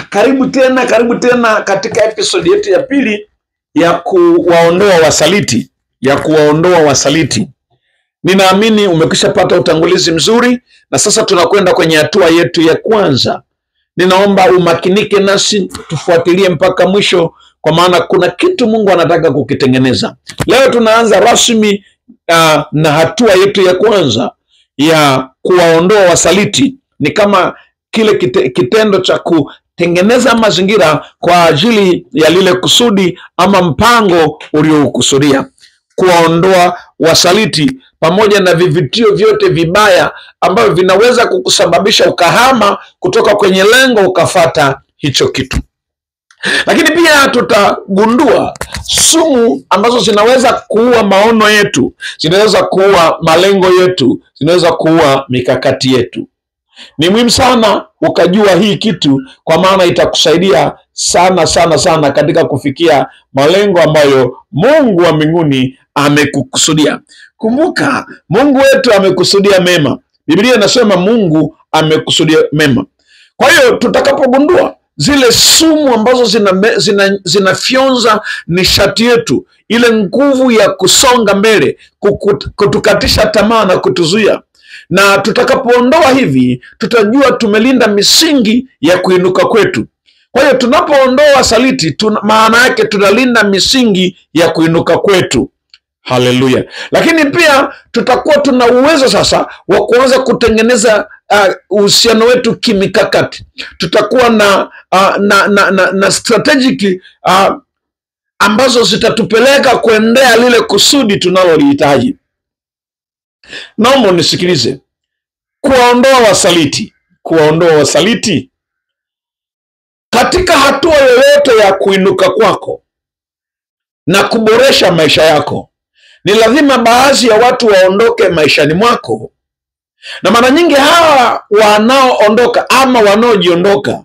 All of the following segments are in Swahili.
Karibu tena katika episode yetu ya pili ya kuwaondoa wasaliti. Ninaamini umekwisha pata utangulizi mzuri, na sasa tunakwenda kwenye hatua yetu ya kwanza. Ninaomba umakinike nasi, tufuatilie mpaka mwisho, kwa maana kuna kitu Mungu anataka kukitengeneza. Leo tunaanza rasmi na hatua yetu ya kwanza ya kuwaondoa wasaliti. Ni kama kile kitendo cha kutengeneza mazingira kwa ajili ya lile kusudi ama mpango ulioukusudia. Kuwaondoa wasaliti pamoja na vivutio vyote vibaya ambavyo vinaweza kukusababisha ukahama kutoka kwenye lengo ukafata hicho kitu. Lakini pia tutagundua sumu ambazo zinaweza kuua maono yetu, zinaweza kuua malengo yetu, zinaweza kuua mikakati yetu. Ni muhimu sana ukajua hii kitu, kwa maana itakusaidia sana katika kufikia malengo ambayo Mungu wa mbinguni amekukusudia. Kumbuka, Mungu wetu amekusudia mema. Biblia inasema Mungu amekusudia mema. Kwa hiyo tutakapogundua zile sumu ambazo zinafyonza nishati yetu, ile nguvu ya kusonga mbele, kutukatisha tamaa na kutuzuia, na tutakapoondoa hivi, tutajua tumelinda misingi ya kuinuka kwetu. Kwa hiyo tunapoondoa wasaliti, maana yake tunalinda misingi ya kuinuka kwetu. Haleluya. Lakini pia tutakuwa tuna uwezo sasa wa kuanza kutengeneza uhusiano wetu kimikakati. Tutakuwa na strategic ambazo zitatupeleka kuendea lile kusudi tunalolihitaji. Naomba unisikilize. Kuwaondoa wasaliti katika hatua yoyote ya kuinuka kwako na kuboresha maisha yako, ni lazima baadhi ya watu waondoke maishani mwako. Na mara nyingi hawa wanaoondoka ama wanaojiondoka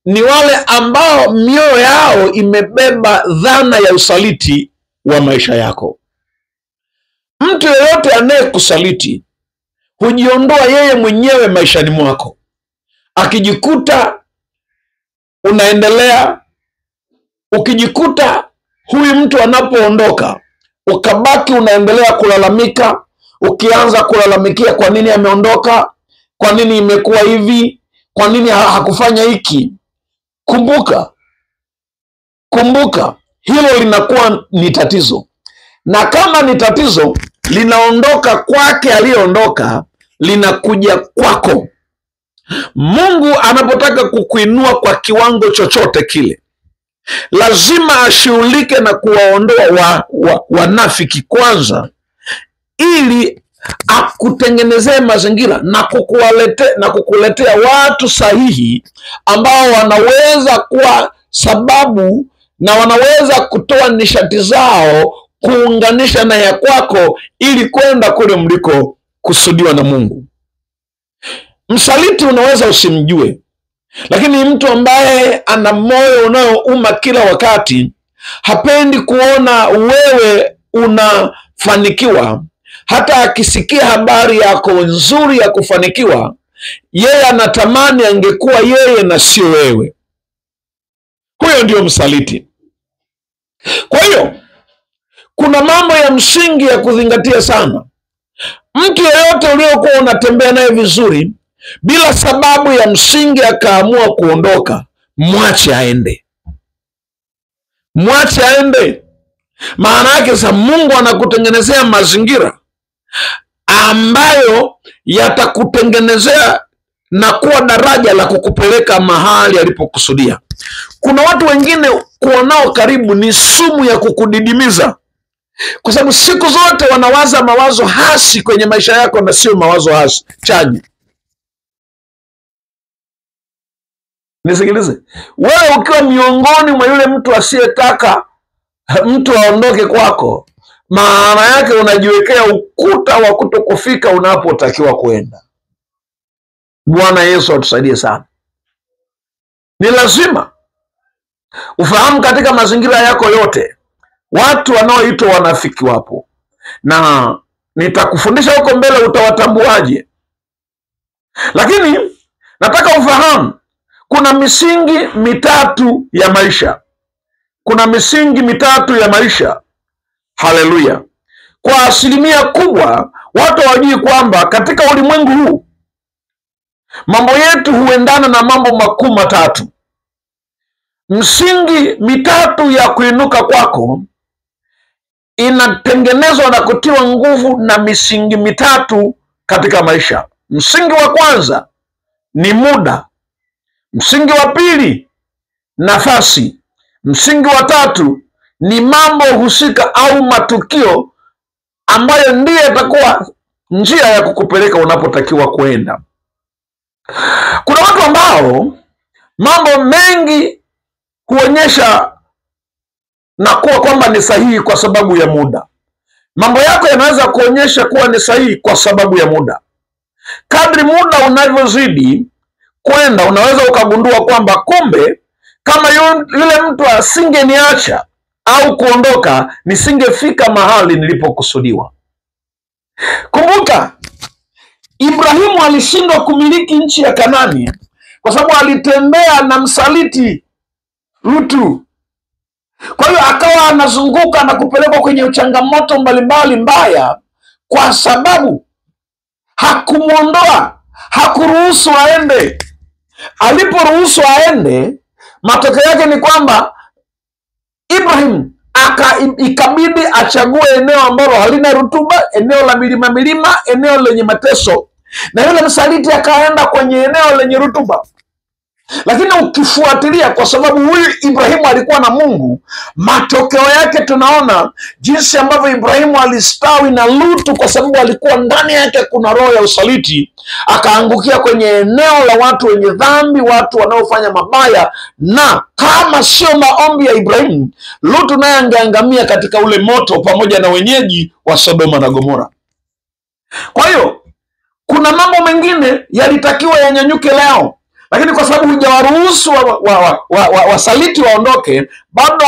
ni wale ambao mioyo yao imebeba dhana ya usaliti wa maisha yako. Mtu yeyote anayekusaliti hujiondoa yeye mwenyewe maishani mwako. Akijikuta unaendelea, ukijikuta huyu mtu anapoondoka, ukabaki unaendelea kulalamika, ukianza kulalamikia kwa nini ameondoka, kwa nini imekuwa hivi, kwa nini hakufanya hiki. Kumbuka, hilo linakuwa ni tatizo. Na kama ni tatizo, linaondoka kwake aliyeondoka, linakuja kwako. Mungu anapotaka kukuinua kwa kiwango chochote kile, lazima ashughulike na kuwaondoa wanafiki kwanza, ili akutengenezee mazingira na kukuletea watu sahihi ambao wanaweza kuwa sababu na wanaweza kutoa nishati zao kuunganisha na ya kwako, ili kwenda kule mliko kusudiwa na Mungu. Msaliti unaweza usimjue, lakini mtu ambaye ana moyo unaouma kila wakati, hapendi kuona wewe unafanikiwa. Hata akisikia habari yako nzuri ya kufanikiwa, yeye anatamani angekuwa yeye na sio wewe. Huyo ndio msaliti. Kwa hiyo kuna mambo ya msingi ya kuzingatia sana. Mtu yeyote uliokuwa unatembea naye vizuri, bila sababu ya msingi akaamua kuondoka, mwache aende. Maana yake sasa Mungu anakutengenezea mazingira ambayo yatakutengenezea na kuwa daraja la kukupeleka mahali alipokusudia. Kuna watu wengine kuwa nao karibu ni sumu ya kukudidimiza, kwa sababu siku zote wanawaza mawazo hasi kwenye maisha yako na sio mawazo hasi chanya. Nisikilize, wewe ukiwa miongoni mwa yule mtu asiyetaka mtu aondoke kwako, maana yake unajiwekea ukuta wa kutokufika unapotakiwa kwenda. Bwana Yesu atusaidie sana. Ni lazima ufahamu katika mazingira yako yote, watu wanaoitwa wanafiki wapo, na nitakufundisha huko mbele utawatambuaje. Lakini nataka ufahamu Kuna misingi mitatu ya maisha. Kuna misingi mitatu ya maisha. Haleluya. Kwa asilimia kubwa watu hawajui kwamba katika ulimwengu huu mambo yetu huendana na mambo makuu matatu. Msingi mitatu ya kuinuka kwako inatengenezwa na kutiwa nguvu na misingi mitatu katika maisha. Msingi wa kwanza ni muda. Msingi wa pili, nafasi. Msingi wa tatu ni mambo husika au matukio ambayo ndiyo yatakuwa njia ya kukupeleka unapotakiwa kwenda. Kuna watu ambao mambo mengi huonyesha na kuwa kwamba ni sahihi kwa sababu ya muda. Mambo yako yanaweza kuonyesha kuwa ni sahihi kwa sababu ya muda. Kadri muda unavyozidi kwenda, unaweza ukagundua kwamba kumbe kama yule mtu asingeniacha au kuondoka, nisingefika mahali nilipokusudiwa. Kumbuka, Ibrahimu alishindwa kumiliki nchi ya Kanaani kwa sababu alitembea na msaliti Lutu. Kwa hiyo akawa anazunguka na kupelekwa kwenye changamoto mbalimbali mbaya, kwa sababu hakumuondoa, hakuruhusu aende. Aliporuhusu aende, matokeo yake ni kwamba Ibrahim ikabidi achague eneo ambalo halina rutuba, eneo la milima, eneo lenye mateso, na yule msaliti akaenda kwenye eneo lenye rutuba. Lakini ukifuatilia, kwa sababu huyu Ibrahimu alikuwa na Mungu, matokeo yake tunaona jinsi ambavyo Ibrahimu alistawi na Lutu, kwa sababu alikuwa ndani yake kuna roho ya usaliti, akaangukia kwenye eneo la watu wenye dhambi, watu wanaofanya mabaya, na kama sio maombi ya Ibrahimu, Lutu naye angeangamia katika ule moto pamoja na wenyeji wa Sodoma na Gomora. Kwa hiyo kuna mambo mengine yalitakiwa yanyanyuke leo, lakini kwa sababu hujawaruhusu wasaliti waondoke, bado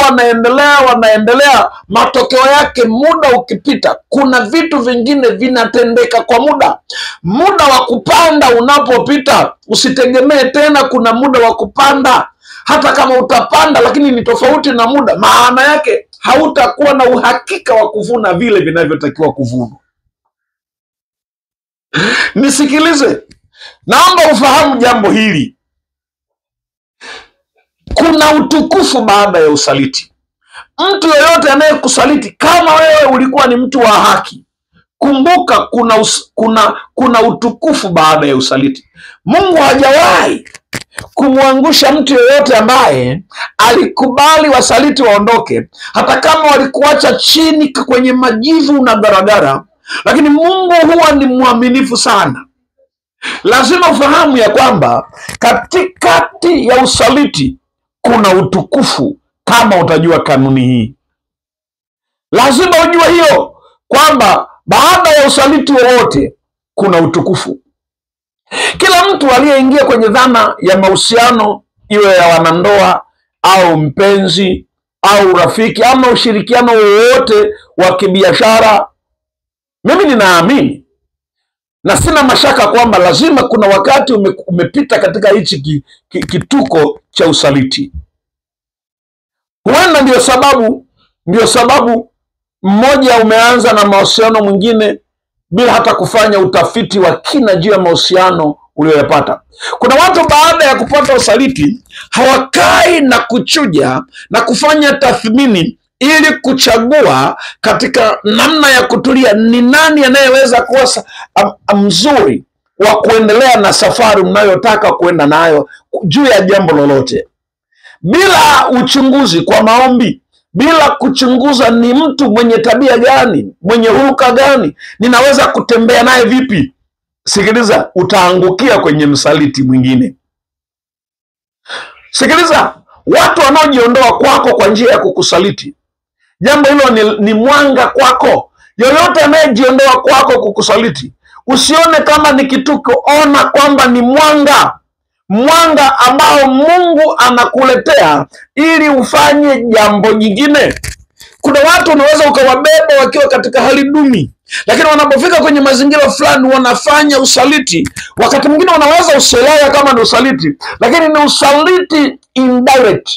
wanaendelea. Matokeo yake, muda ukipita, kuna vitu vingine vinatendeka kwa muda. Muda wa kupanda unapopita, usitegemee tena kuna muda wa kupanda. Hata kama utapanda, lakini ni tofauti na muda, maana yake hautakuwa na uhakika wa kuvuna vile vinavyotakiwa kuvunwa. Nisikilize, naomba ufahamu jambo hili. Kuna utukufu baada ya usaliti. Mtu yeyote anayekusaliti, kama wewe ulikuwa ni mtu wa haki, kumbuka kuna utukufu baada ya usaliti. Mungu hajawahi kumwangusha mtu yeyote ambaye alikubali wasaliti waondoke, hata kama walikuacha chini kwenye majivu na garagara. Lakini Mungu huwa ni mwaminifu sana. Lazima ufahamu ya kwamba katikati ya usaliti kuna utukufu. Kama utajua kanuni hii, lazima ujue hiyo, kwamba baada ya usaliti wowote kuna utukufu. Kila mtu aliyeingia kwenye dhana ya mahusiano, iwe ya wanandoa au mpenzi au rafiki ama ushirikiano wowote wa kibiashara, mimi ninaamini na sina mashaka kwamba lazima kuna wakati umepita katika hichi kituko cha usaliti. Huenda ndio sababu mmoja umeanza na mahusiano mwingine bila hata kufanya utafiti wa kina juu ya mahusiano ulioyapata. Kuna watu baada ya kupata usaliti hawakai na kuchuja na kufanya tathmini ili kuchagua katika namna ya kutulia ni nani anayeweza kuwa mzuri wa kuendelea na safari mnayotaka kuenda nayo juu ya jambo lolote, bila uchunguzi kwa maombi, bila kuchunguza ni mtu mwenye tabia gani, mwenye hulka gani, ninaweza kutembea naye vipi. Sikiliza, utaangukia kwenye msaliti mwingine. Sikiliza, watu wanaojiondoa kwako kwa njia ya kukusaliti, jambo hilo ni mwanga kwako. Yoyote anayejiondoa kwako kukusaliti, usione kama ni kituko, ona kwamba ni mwanga ambao Mungu anakuletea ili ufanye jambo jingine. Kuna watu unaweza ukawabeba wakiwa katika hali duni, lakini wanapofika kwenye mazingira fulani wanafanya usaliti. Wakati mwingine wanaweza usielewa kama ni usaliti, lakini ni usaliti indirect.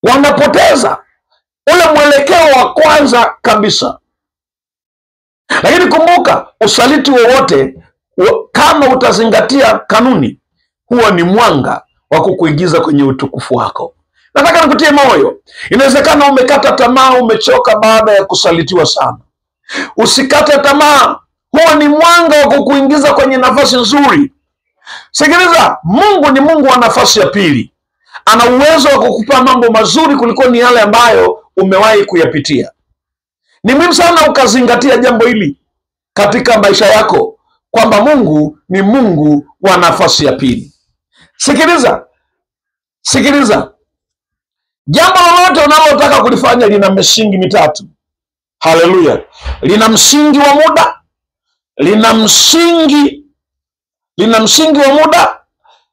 Wanapoteza ule mwelekeo wa kwanza kabisa. Lakini kumbuka, usaliti wowote kama utazingatia kanuni, huwa ni mwanga wa kukuingiza kwenye utukufu wako. Nataka nikutie moyo. Inawezekana umekata tamaa, umechoka baada ya kusalitiwa sana. Usikate tamaa, huwa ni mwanga wa kukuingiza kwenye nafasi nzuri. Sikiliza, Mungu ni Mungu wa nafasi ya pili. Ana uwezo wa kukupa mambo mazuri kuliko ni yale ambayo umewahi kuyapitia. Ni muhimu sana ukazingatia jambo hili katika maisha yako, kwamba Mungu ni Mungu wa nafasi ya pili. Sikiliza. Jambo lolote unalotaka kulifanya lina misingi mitatu. Haleluya. Lina msingi wa muda, lina msingi wa muda,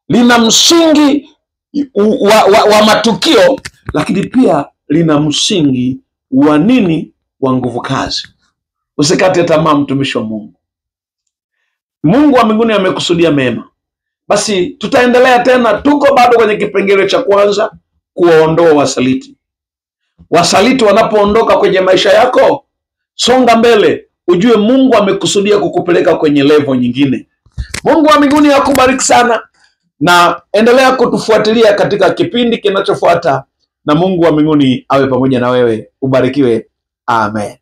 lina msingi wa matukio, lakini pia lina msingi wa nini? Wa nguvu kazi. Usikate tamaa, mtumishi wa Mungu. Mungu wa mbinguni amekusudia mema. Basi tutaendelea tena, tuko bado kwenye kipengele cha kwanza, kuwaondoa wasaliti. Wasaliti wanapoondoka kwenye maisha yako, songa mbele, ujue Mungu amekusudia kukupeleka kwenye level nyingine. Mungu wa mbinguni akubariki sana, na endelea kutufuatilia katika kipindi kinachofuata, na Mungu wa mbinguni awe pamoja na wewe. Ubarikiwe. Amen.